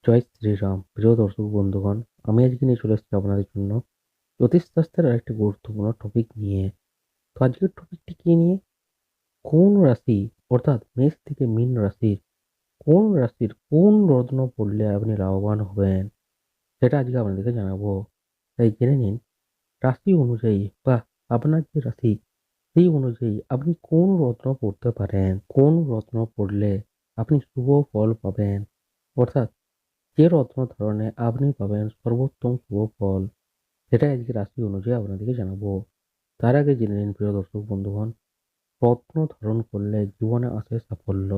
জয় শ্রীরাম। প্রিয় দর্শক বন্ধুগণ, আমি আজকে নিয়ে চলে এসেছি আপনাদের জন্য জ্যোতিষশাস্ত্রের আরেকটি গুরুত্বপূর্ণ টপিক নিয়ে। তো আজকের টপিকটি কি নিয়ে? কোন রাশি অর্থাৎ মেষ থেকে মীন রাশির কোন রাশির কোন রত্ন পড়লে আপনি লাভবান হবেন, সেটা আজকে আপনাদেরকে জানাবো। তাই জেনে নিন রাশি অনুযায়ী বা আপনার যে রাশি সেই অনুযায়ী আপনি কোন রত্ন পড়তে পারেন, কোন রত্ন পড়লে আপনি শুভ ফল পাবেন, অর্থাৎ যে রত্ন ধারণে আপনি পাবেন সর্বোত্তম শুভ ফল, সেটাই আজকে রাশি অনুযায়ী আপনাদেরকে জানাবো। তার আগে জেনে নিন প্রিয় দর্শক বন্ধুগণ, রত্ন ধারণ করলে জীবনে আসে সাফল্য।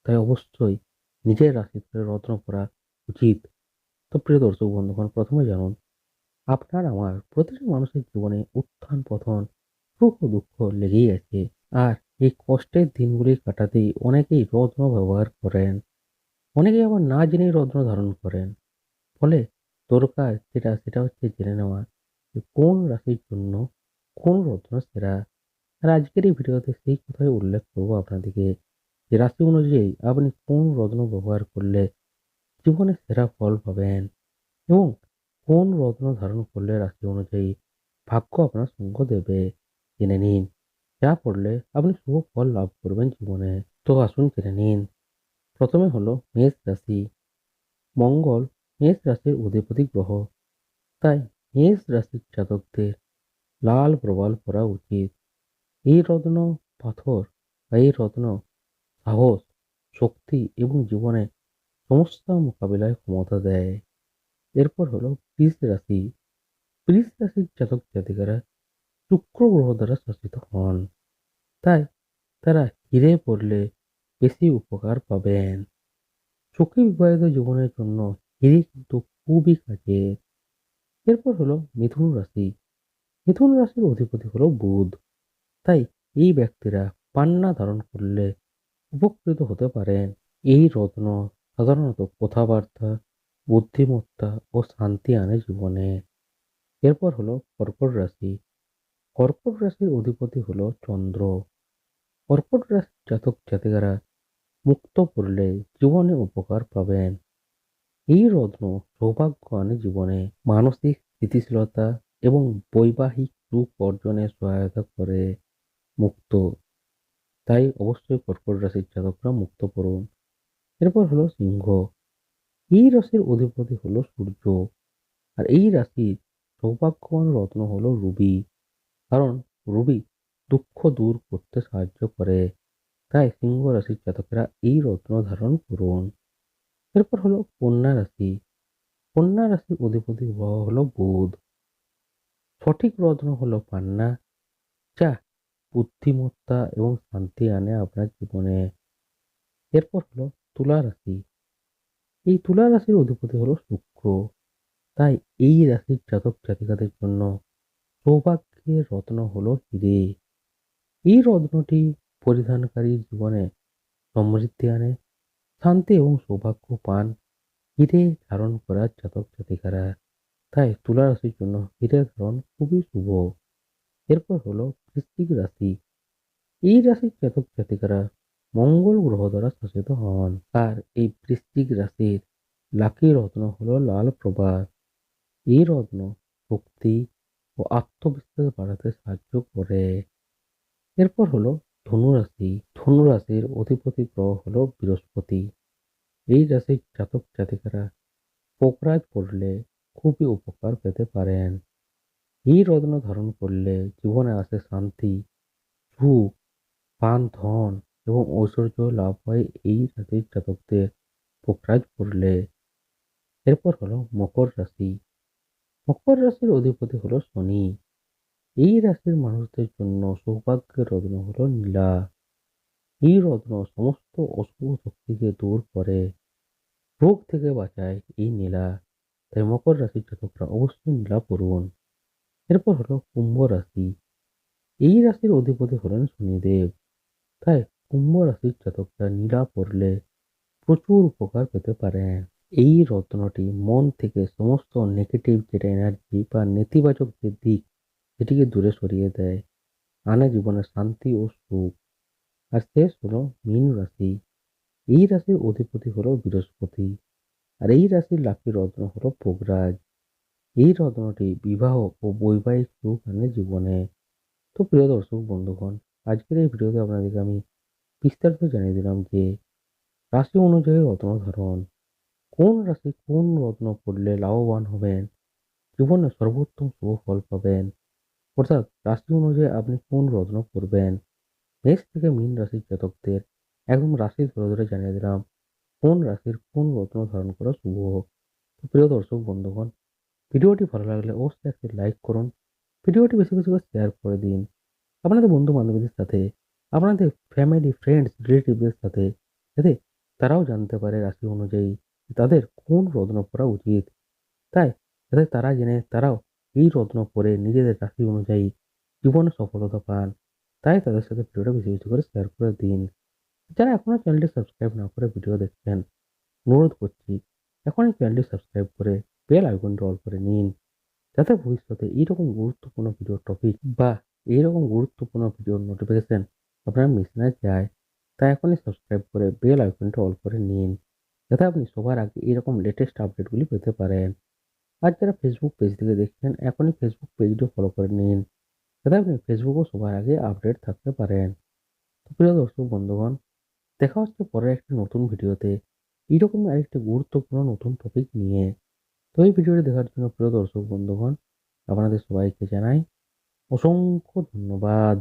তাই অবশ্যই নিজের রাশিতে রত্ন পরা উচিত। তো প্রিয় দর্শক বন্ধুগণ, প্রথমে জানুন, আপনার আমার প্রতিটি মানুষের জীবনে উত্থান পতন, সুখ ও দুঃখ লেগেই আছে। আর এই কষ্টের দিনগুলি কাটাতেই অনেকেই রত্ন ব্যবহার করেন, অনেকেই আবার না জেনেই রত্ন ধারণ করেন। ফলে দরকার সেটা হচ্ছে জেনে নেওয়া যে কোন রাশির জন্য কোন রত্ন সেরা। আর আজকের এই ভিডিওতে সেই কথাই উল্লেখ করবো আপনাদেরকে যে রাশি অনুযায়ী আপনি কোন রত্ন ব্যবহার করলে জীবনে সেরা ফল পাবেন, এবং কোন রত্ন ধারণ করলে রাশি অনুযায়ী ভাগ্য আপনার সঙ্গ দেবে। জেনে নিন, যা পড়লে আপনি শুভ ফল লাভ করবেন জীবনে। তো আসুন জেনে নিন। প্রথমে হলো মেষ রাশি। মঙ্গল মেষ রাশির অধিপতি গ্রহ। তাই মেষ রাশির জাতকদের লাল প্রবাল পরা উচিত। এই রত্ন পাথর বা এই রত্ন সাহস, শক্তি এবং জীবনের সমস্যা মোকাবিলায় ক্ষমতা দেয়। এরপর হলো বৃষ রাশি। বৃষ রাশির জাতক জাতিকারা শুক্র গ্রহ দ্বারা শাসিত হন। তাই তারা হিরে পড়লে বেশি উপকার পাবেন। সুখী বিবাহিত জীবনের জন্য হিরে কিন্তু খুবই কাজের। এরপর হলো মিথুন রাশি। মিথুন রাশির অধিপতি হলো বুধ। তাই এই ব্যক্তিরা পান্না ধারণ করলে উপকৃত হতে পারেন। এই রত্ন সাধারণত কথাবার্তা, বুদ্ধিমত্তা ও শান্তি আনে জীবনে। এরপর হলো কর্কট রাশি। কর্কট রাশির অধিপতি হলো চন্দ্র। কর্কট রাশির জাতক জাতিকারা মুক্ত পড়লে জীবনে উপকার পাবেন। এই রত্ন সৌভাগ্য আনে জীবনে, মানসিক স্থিতিশীলতা এবং বৈবাহিক সুখ অর্জনে সহায়তা করে। মুক্ত, তাই অবশ্যই কর্কট রাশির জাতকরা মুক্ত পড়ুন। এরপর হলো সিংহ। এই রাশির অধিপতি হলো সূর্য। আর এই রাশির সৌভাগ্যবান রত্ন হলো রুবি। কারণ রুবি দুঃখ দূর করতে সাহায্য করে। তাই সিংহ রাশির জাতকেরা এই রত্ন ধারণ করুন। এরপর হলো কন্যা রাশি। কন্যা রাশির অধিপতি গ্রহ হলো বুধ। সঠিক রত্ন হলো পান্না, যা বুদ্ধিমত্তা এবং শান্তি আনে আপনার জীবনে। এরপর হলো তুলা রাশি। এই তুলা রাশির অধিপতি হলো শুক্র। তাই এই রাশির জাতক জাতিকাদের জন্য সৌভাগ্যের রত্ন হলো হিরে। এই রত্নটি পরিধানকারীর জীবনে সমৃদ্ধি আনে, শান্তি এবং সৌভাগ্য পান হিরে ধারণ করার জাতক জাতিকারা। তাই তুলা রাশির জন্য হিরে ধারণ খুবই শুভ। এরপর হলো বৃশ্চিক রাশি। এই রাশির জাতক জাতিকারা মঙ্গল গ্রহ দ্বারা শাসিত হন। আর এই বৃশ্চিক রাশির লাকি রত্ন হলো লাল প্রবাল। এই রত্ন শক্তি ও আত্মবিশ্বাস বাড়াতে সাহায্য করে। এরপর হলো ধনু রাশি। ধনু রাশির অধিপতি গ্রহ হলো বৃহস্পতি। এই রাশির জাতক জাতিকারা পোকরাজ পড়লে খুবই উপকার পেতে পারেন। এই রত্ন ধারণ করলে জীবনে আসে শান্তি, সুখ, পান ধন এবং ঐশ্বর্য লাভ হয় এই রাশির জাতকদের পোকরাজ পড়লে। এরপর হলো মকর রাশি। মকর রাশির অধিপতি হলো শনি। এই রাশির মানুষদের জন্য সৌভাগ্যের রত্ন হলো নীলা। এই রত্ন সমস্ত অশুভ শক্তিকে দূর করে, রোগ থেকে বাঁচায় এই নীলা। তাই মকর রাশির জাতকরা অবশ্যই নীলা পড়ুন। এরপর হলো কুম্ভ রাশি। এই রাশির অধিপতি হলেন শনিদেব। তাই কুম্ভ রাশির জাতকরা নীলা পড়লে প্রচুর উপকার পেতে পারেন। এই রত্নটি মন থেকে সমস্ত নেগেটিভ যেটা এনার্জি বা নেতিবাচক যে দিক, সেটিকে দূরে সরিয়ে দেয়, আনে জীবনে শান্তি ও সুখ। আর শেষ হলো মীন রাশি। এই রাশির অধিপতি হলো বৃহস্পতি। আর এই রাশির লাকি রত্ন হলো পোগরাজ। এই রত্নটি বিবাহ ও বৈবাহিক সুখ আনে জীবনে। তো প্রিয় দর্শক বন্ধুগণ, আজকের এই ভিডিওতে আপনাদেরকে আমি বিস্তারিত জানিয়ে দিলাম যে রাশি অনুযায়ী রত্ন ধারণ, কোন রাশি কোন রত্ন পড়লে লাভবান হবেন, জীবনে সর্বোত্তম শুভ ফল পাবেন। অর্থাৎ রাশি অনুযায়ী আপনি কোন রত্ন পড়বেন। মেষ থেকে মীন রাশির জাতকদের একদম রাশি ধরে ধরে জানিয়ে দিলাম কোন রাশির কোন রত্ন ধারণ করা শুভ। তো প্রিয় দর্শক বন্ধুগণ, ভিডিওটি ভালো লাগলে অবশ্যই একটি লাইক করুন, ভিডিওটি বেশি বেশি করে শেয়ার করে দিন আপনাদের বন্ধু বান্ধবীদের সাথে, আপনাদের ফ্যামিলি ফ্রেন্ডস রিলেটিভদের সাথে, যাতে তারাও জানতে পারে রাশি অনুযায়ী তাদের কোন রত্ন পরা উচিত। তাই যাতে তারা জেনে তারাও এই রত্ন পরে নিজেদের রাশি অনুযায়ী জীবনে সফলতা পান। তাই তাদের সাথে ভিডিওটা বেশি বেশি করে শেয়ার করে দিন। যারা এখনো চ্যানেলটি সাবস্ক্রাইব না করে ভিডিও দেখছেন, অনুরোধ করছি এখনই চ্যানেলটি সাবস্ক্রাইব করে বেল আইকনটি অল করে নিন, যাতে ভবিষ্যতে এইরকম গুরুত্বপূর্ণ ভিডিও টপিক বা এইরকম গুরুত্বপূর্ণ ভিডিওর নোটিফিকেশন আপনার মিস না যায়। তাই এখনই সাবস্ক্রাইব করে বেল আইকনটি অল করে নিন, যাতে আপনি সবার আগে এরকম লেটেস্ট আপডেটগুলি পেতে পারেন। আর যারা ফেসবুক পেজ থেকে দেখছেন, এখনই ফেসবুক পেজটিও ফলো করে নিন, যাতে আপনি ফেসবুকও সবার আগে আপডেট থাকতে পারেন। তো প্রিয় দর্শক বন্ধুগণ, দেখা হচ্ছে পরের একটি নতুন ভিডিওতে এইরকম আরেকটি গুরুত্বপূর্ণ নতুন টপিক নিয়ে। তো এই ভিডিওটি দেখার জন্য প্রিয় দর্শক বন্ধুগণ, আপনাদের সবাইকে জানাই অসংখ্য ধন্যবাদ।